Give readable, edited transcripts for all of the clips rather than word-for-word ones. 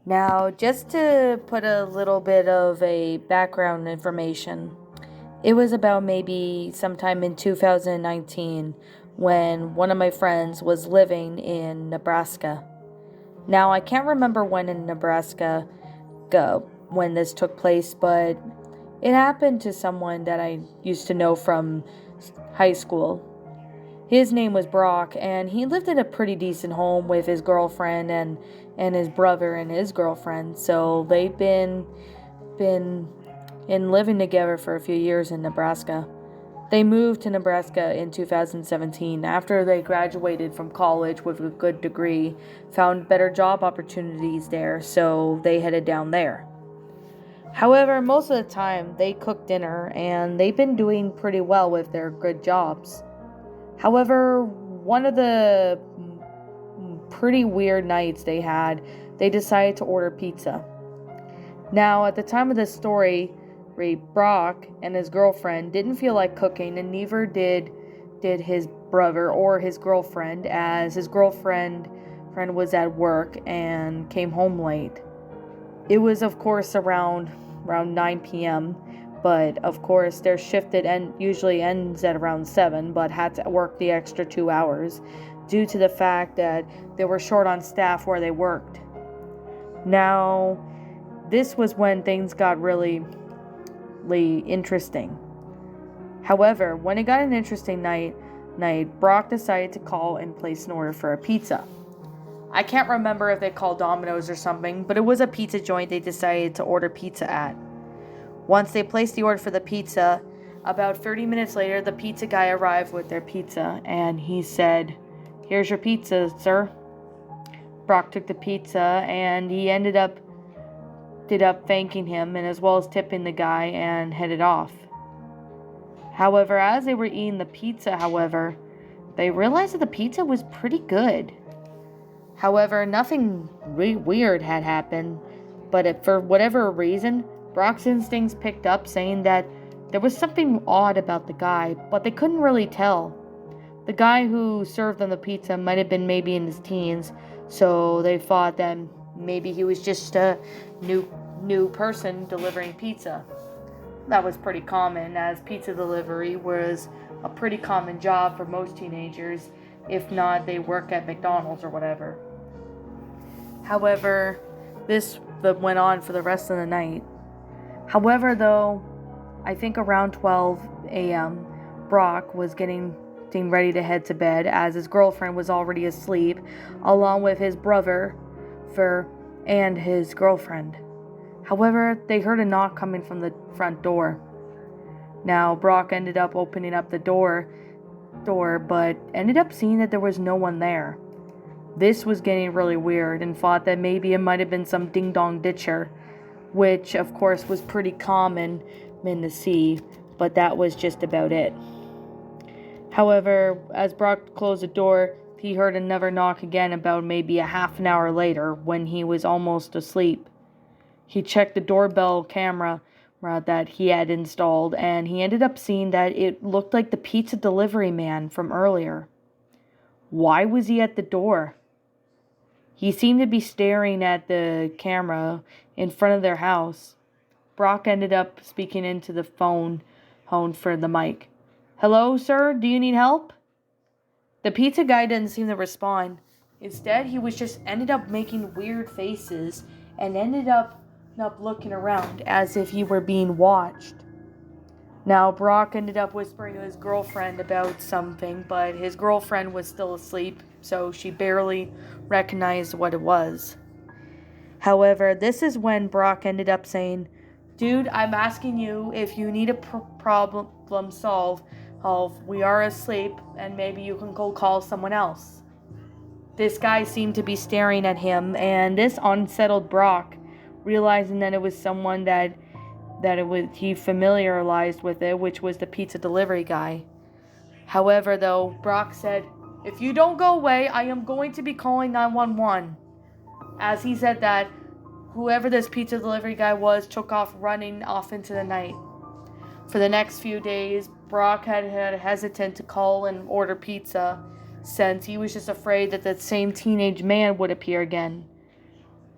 Now, just to put a little bit of a background information, it was about maybe sometime in 2019 when one of my friends was living in Nebraska. Now, I can't remember when in Nebraska when this took place, but it happened to someone that I used to know from high school. His name was Brock, and he lived in a pretty decent home with his girlfriend and his brother and his girlfriend. So they've been in living together for a few years in Nebraska. They moved to Nebraska in 2017 after they graduated from college with a good degree, found better job opportunities there, so they headed down there. However, most of the time they cook dinner and they've been doing pretty well with their good jobs. However, one of the pretty weird nights they had, they decided to order pizza. Now, at the time of this story, Brock and his girlfriend didn't feel like cooking, and neither did his brother or his girlfriend, as his girlfriend was at work and came home late. It was, of course, around 9 p.m., but of course their shift usually ends at around 7, but had to work the extra 2 hours due to the fact that they were short on staff where they worked. Now, this was when things got really interesting. However, when it got an interesting night, Brock decided to call and place an order for a pizza. I can't remember if they called Domino's or something, but it was a pizza joint they decided to order pizza at. Once they placed the order for the pizza, about 30 minutes later, the pizza guy arrived with their pizza, and he said, "Here's your pizza, sir." Brock took the pizza, and he ended up thanking him, and as well as tipping the guy, and headed off. However, as they were eating the pizza, they realized that the pizza was pretty good. However, nothing weird had happened, but for whatever reason, Brock's instincts picked up, saying that there was something odd about the guy, but they couldn't really tell. The guy who served them the pizza might have been maybe in his teens, so they thought that maybe he was just a new person delivering pizza. That was pretty common, as pizza delivery was a pretty common job for most teenagers, if not they work at McDonald's or whatever. However, this went on for the rest of the night. However, though, I think around 12 a.m., Brock was getting ready to head to bed, as his girlfriend was already asleep, along with his brother and his girlfriend. However, they heard a knock coming from the front door. Now, Brock ended up opening up the door, but ended up seeing that there was no one there. This was getting really weird, and thought that maybe it might have been some ding-dong ditcher, which, of course, was pretty common in the sea, but that was just about it. However, as Brock closed the door, he heard another knock again about maybe a half an hour later, when he was almost asleep. He checked the doorbell camera that he had installed, and he ended up seeing that it looked like the pizza delivery man from earlier. Why was he at the door? He seemed to be staring at the camera in front of their house. Brock ended up speaking into the phone for the mic. "Hello, sir, do you need help?" The pizza guy didn't seem to respond. Instead, he was just ended up making weird faces and ended up looking around as if he were being watched. Now, Brock ended up whispering to his girlfriend about something, but his girlfriend was still asleep, so she barely recognized what it was. However, this is when Brock ended up saying, "Dude, I'm asking you if you need a problem solved. We are asleep, and maybe you can go call someone else." This guy seemed to be staring at him, and this unsettled Brock, realizing that it was someone he familiarized with it, which was the pizza delivery guy. However, though, Brock said, "If you don't go away, I am going to be calling 911. As he said that, whoever this pizza delivery guy was took off running off into the night. For the next few days, Brock had hesitant to call and order pizza, since he was just afraid that the same teenage man would appear again.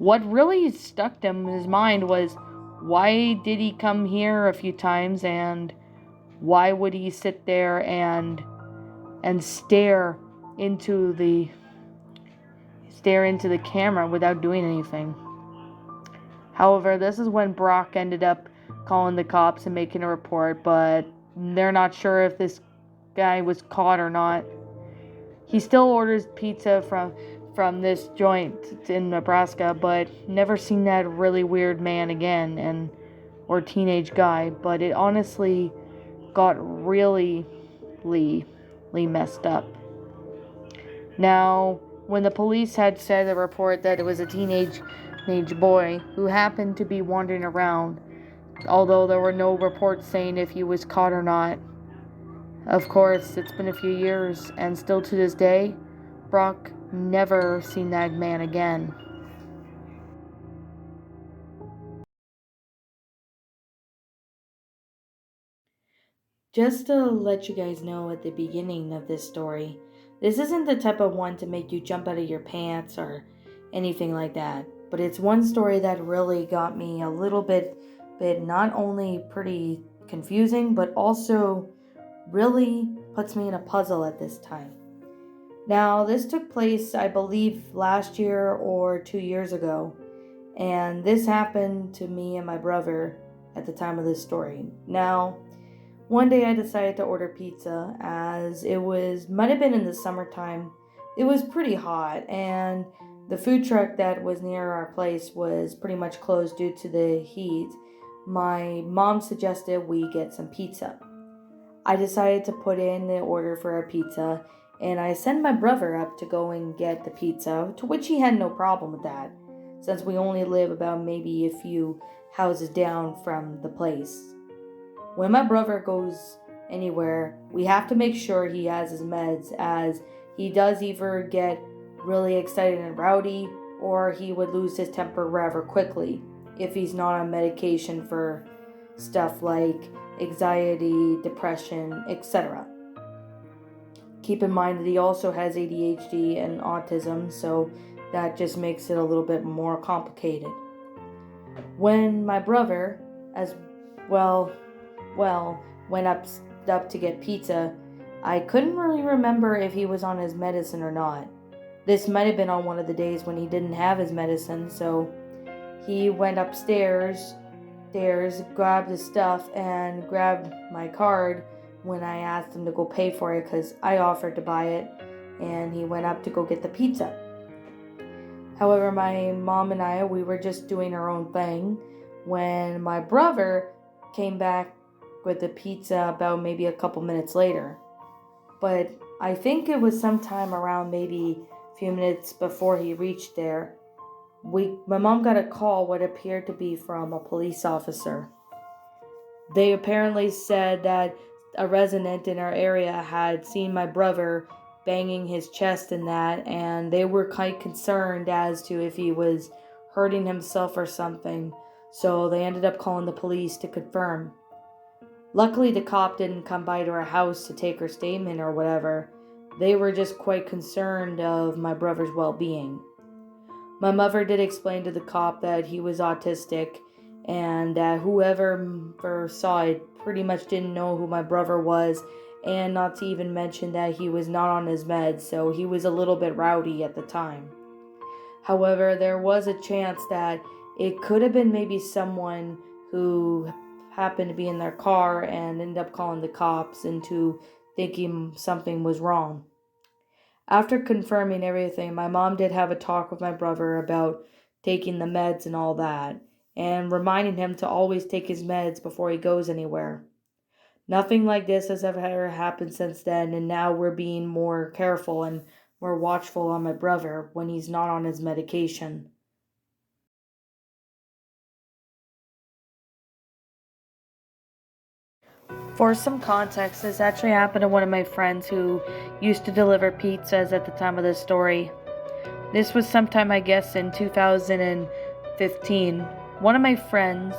What really stuck in his mind was, why did he come here a few times, and why would he sit there and stare into the camera without doing anything? However, this is when Brock ended up calling the cops and making a report, but they're not sure if this guy was caught or not. He still orders pizza from this joint in Nebraska, but never seen that really weird man again, or teenage guy. But it honestly got really messed up. Now, when the police had said the report that it was a teenage boy who happened to be wandering around, although there were no reports saying if he was caught or not. Of course, it's been a few years, and still to this day, Brock never seen that man again. Just to let you guys know at the beginning of this story, this isn't the type of one to make you jump out of your pants or anything like that. But it's one story that really got me a little bit not only pretty confusing, but also really puts me in a puzzle at this time. Now, this took place, I believe, last year or 2 years ago. And this happened to me and my brother at the time of this story. Now, one day I decided to order pizza, as it might have been in the summertime. It was pretty hot, and the food truck that was near our place was pretty much closed due to the heat. My mom suggested we get some pizza. I decided to put in the order for our pizza, and I sent my brother up to go and get the pizza, to which he had no problem with that, since we only live about maybe a few houses down from the place. When my brother goes anywhere, we have to make sure he has his meds, as he does either get really excited and rowdy, or he would lose his temper rather quickly if he's not on medication for stuff like anxiety, depression, etc. Keep in mind that he also has ADHD and autism, so that just makes it a little bit more complicated. When my brother, as well, went up to get pizza, I couldn't really remember if he was on his medicine or not. This might have been on one of the days when he didn't have his medicine, so he went upstairs, grabbed his stuff, and grabbed my card when I asked him to go pay for it, because I offered to buy it, and he went up to go get the pizza. However, my mom and we were just doing our own thing when my brother came back with the pizza about maybe a couple minutes later. But I think it was sometime around maybe a few minutes before he reached there, my mom got a call what appeared to be from a police officer. They apparently said that a resident in our area had seen my brother banging his chest and that, and they were quite concerned as to if he was hurting himself or something, so they ended up calling the police to confirm. Luckily, the cop didn't come by to our house to take her statement or whatever. They were just quite concerned of my brother's well-being. My mother did explain to the cop that he was autistic, and that whoever saw it pretty much didn't know who my brother was, and not to even mention that he was not on his meds, so he was a little bit rowdy at the time. However, there was a chance that it could have been maybe someone who happened to be in their car and ended up calling the cops into thinking something was wrong. After confirming everything, my mom did have a talk with my brother about taking the meds and all that, and reminding him to always take his meds before he goes anywhere. Nothing like this has ever happened since then, and now we're being more careful and more watchful on my brother when he's not on his medication. For some context, this actually happened to one of my friends who used to deliver pizzas at the time of this story. This was sometime, I guess, in 2015. One of my friends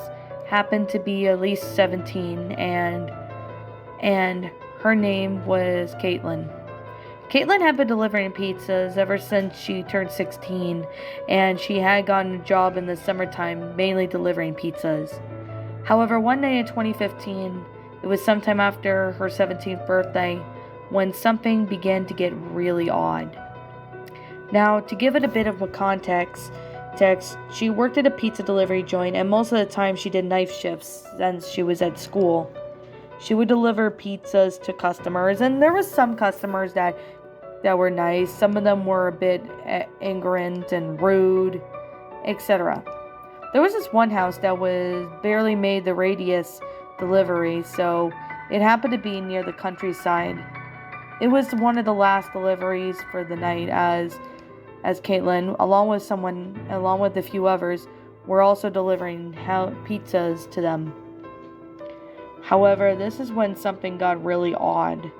happened to be at least 17, and her name was Caitlin. Caitlin had been delivering pizzas ever since she turned 16, and she had gotten a job in the summertime mainly delivering pizzas. However, one night in 2015, it was sometime after her 17th birthday, when something began to get really odd. Now, to give it a bit of a context, she worked at a pizza delivery joint, and most of the time she did night shifts since she was at school. She would deliver pizzas to customers, and there was some customers that were nice. Some of them were a bit ignorant and rude, etc. There was this one house that was barely made the radius delivery, so it happened to be near the countryside. It was one of the last deliveries for the night, as Caitlin, along with a few others, were also delivering pizzas to them. However, this is when something got really odd.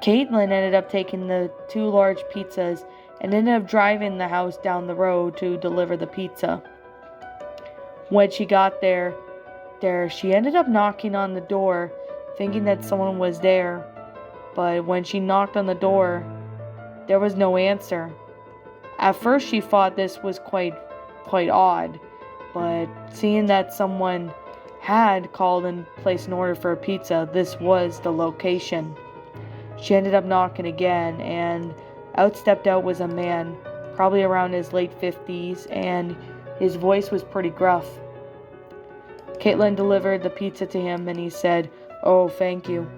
Caitlin ended up taking the 2 large pizzas and ended up driving the house down the road to deliver the pizza. When she got there, she ended up knocking on the door, thinking that someone was there. But when she knocked on the door, there was no answer. At first, she thought this was quite odd, but seeing that someone had called and placed an order for a pizza, this was the location. She ended up knocking again, and out was a man, probably around his late 50s, and his voice was pretty gruff. Caitlin delivered the pizza to him, and he said, "Oh, thank you.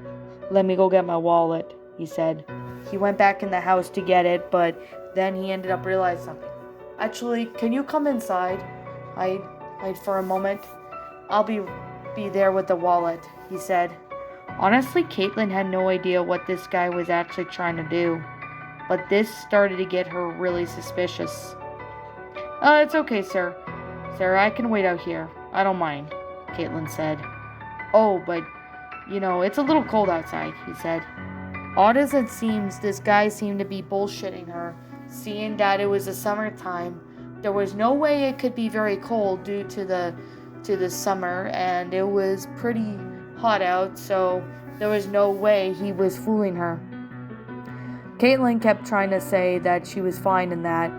Let me go get my wallet," he said. He went back in the house to get it, but then he ended up realizing something. "Actually, can you come inside? Hide for a moment. I'll be there with the wallet," he said. Honestly, Caitlin had no idea what this guy was actually trying to do, but this started to get her really suspicious. It's okay, sir. Sir, I can wait out here. I don't mind," Caitlin said. "Oh, but, it's a little cold outside," he said. Odd as it seems, this guy seemed to be bullshitting her, seeing that it was the summertime. There was no way it could be very cold due to the summer, and it was pretty hot out, so there was no way he was fooling her. Caitlin kept trying to say that she was fine in that,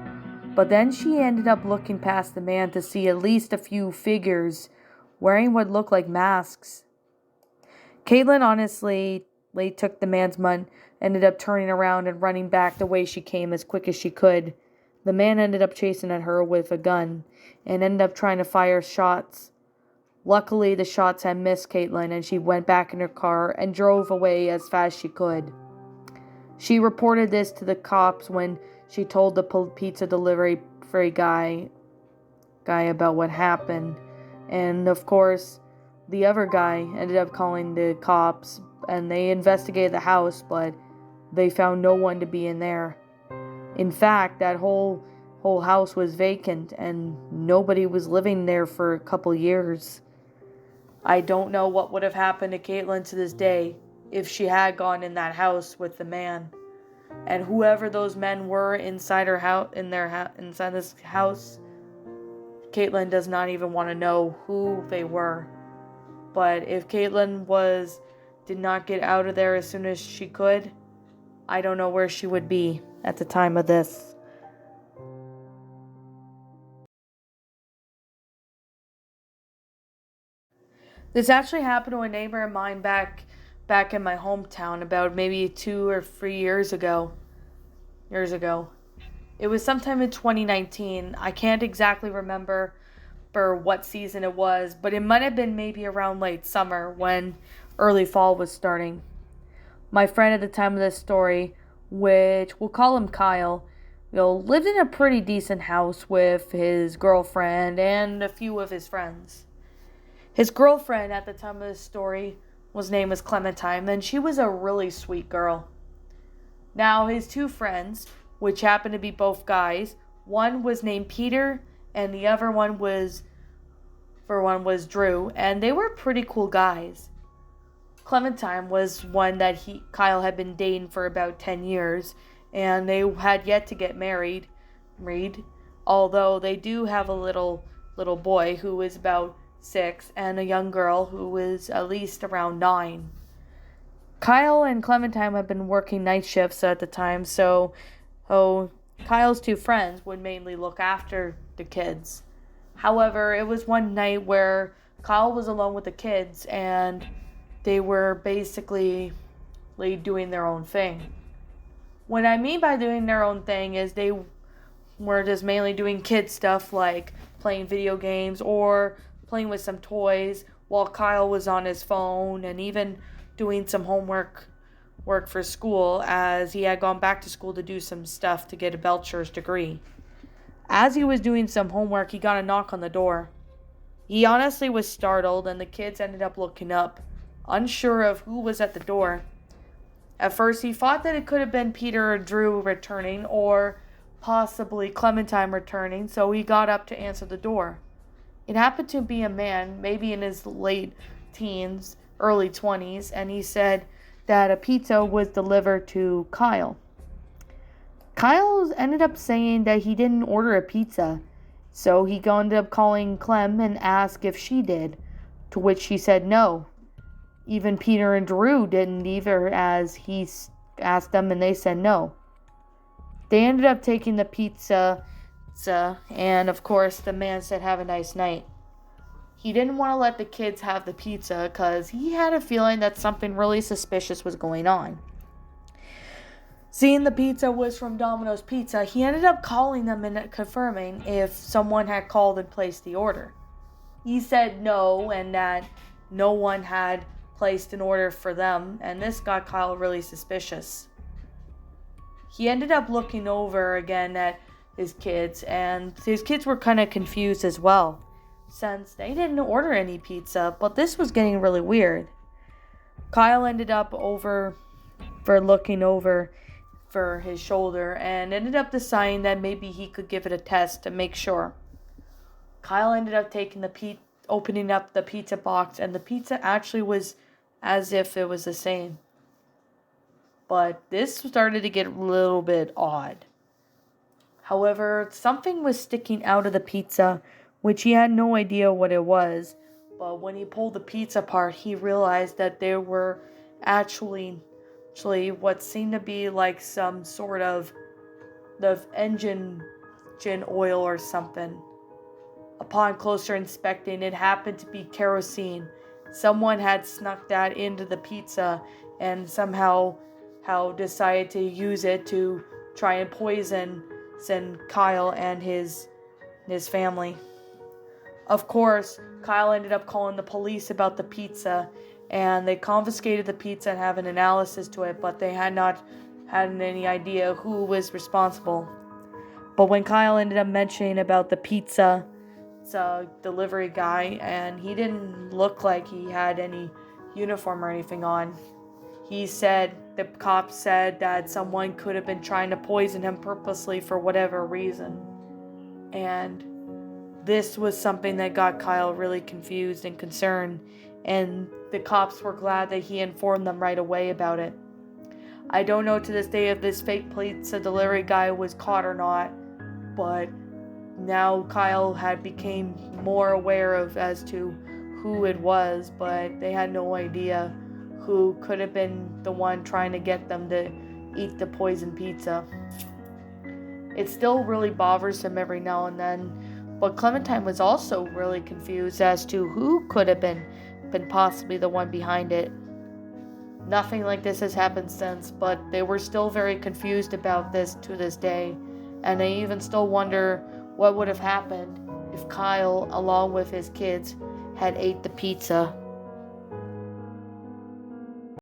but then she ended up looking past the man to see at least a few figures wearing what looked like masks. Caitlin honestly took the man's money, ended up turning around and running back the way she came as quick as she could. The man ended up chasing at her with a gun and ended up trying to fire shots. Luckily, the shots had missed Caitlin, and she went back in her car and drove away as fast as she could. She reported this to the cops when she told the pizza delivery guy about what happened. And of course, the other guy ended up calling the cops, and they investigated the house, but they found no one to be in there. In fact, that whole house was vacant, and nobody was living there for a couple years. I don't know what would have happened to Caitlin to this day if she had gone in that house with the man. And whoever those men were inside her house, inside this house, Caitlin does not even want to know who they were. But if Caitlin did not get out of there as soon as she could, I don't know where she would be at the time of this. This actually happened to a neighbor of mine back in my hometown about maybe 2 or 3 years ago. It was sometime in 2019. I can't exactly remember for what season it was, but it might have been maybe around late summer when early fall was starting. My friend at the time of this story, which we'll call him Kyle, lived in a pretty decent house with his girlfriend and a few of his friends. His girlfriend at the time of this story name was Clementine, and she was a really sweet girl. Now, his 2 friends, which happened to be both guys, one was named Peter, and the other one was Drew, and they were pretty cool guys. Clementine was one that Kyle had been dating for about 10 years, and they had yet to get married, although they do have a little boy who is about 6 and a young girl who is at least around 9. Kyle and Clementine had been working night shifts at the time, so Kyle's two friends would mainly look after the kids. However, it was one night where Kyle was alone with the kids and they were basically doing their own thing. What I mean by doing their own thing is they were just mainly doing kid stuff like playing video games or playing with some toys while Kyle was on his phone and even doing some homework for school as he had gone back to school to do some stuff to get a bachelor's degree. As he was doing some homework, he got a knock on the door. He honestly was startled and the kids ended up looking up, unsure of who was at the door. At first, he thought that it could have been Peter or Drew returning or possibly Clementine returning, so he got up to answer the door. It happened to be a man, maybe in his late teens, early 20s, and he said that a pizza was delivered to Kyle. Kyle ended up saying that he didn't order a pizza, so he ended up calling Clem and asked if she did, to which she said no. Even Peter and Drew didn't either, as he asked them and they said no. They ended up taking the pizza, and of course the man said have a nice night. He didn't want to let the kids have the pizza because he had a feeling that something really suspicious was going on. Seeing the pizza was from Domino's Pizza, he ended up calling them and confirming if someone had called and placed the order. He said no and that no one had placed an order for them, and this got Kyle really suspicious. He ended up looking over again at his kids, and his kids were kind of confused as well, since they didn't order any pizza, but this was getting really weird. Kyle ended up looking over for his shoulder and ended up deciding that maybe he could give it a test to make sure. Kyle ended up opening up the pizza box, and the pizza actually was as if it was the same. But this started to get a little bit odd. However, something was sticking out of the pizza, which he had no idea what it was. But when he pulled the pizza apart, he realized that there were actually what seemed to be like some sort of the engine oil or something. Upon closer inspecting, it happened to be kerosene. Someone had snuck that into the pizza and somehow decided to use it to try and poison Kyle and his family. Of course, Kyle ended up calling the police about the pizza, and they confiscated the pizza and have an analysis to it, but they had not had any idea who was responsible. But when Kyle ended up mentioning about the pizza delivery guy, and he didn't look like he had any uniform or anything on, the cops said that someone could have been trying to poison him purposely for whatever reason. And this was something that got Kyle really confused and concerned, and the cops were glad that he informed them right away about it. I don't know to this day if this fake pizza delivery guy was caught or not, but now Kyle had became more aware of as to who it was, but they had no idea who could have been the one trying to get them to eat the poison pizza. It still really bothers him every now and then, but Clementine was also really confused as to who could have been possibly the one behind it. Nothing like this has happened since, but they were still very confused about this to this day, and they even still wonder what would have happened if Kyle, along with his kids, had ate the pizza.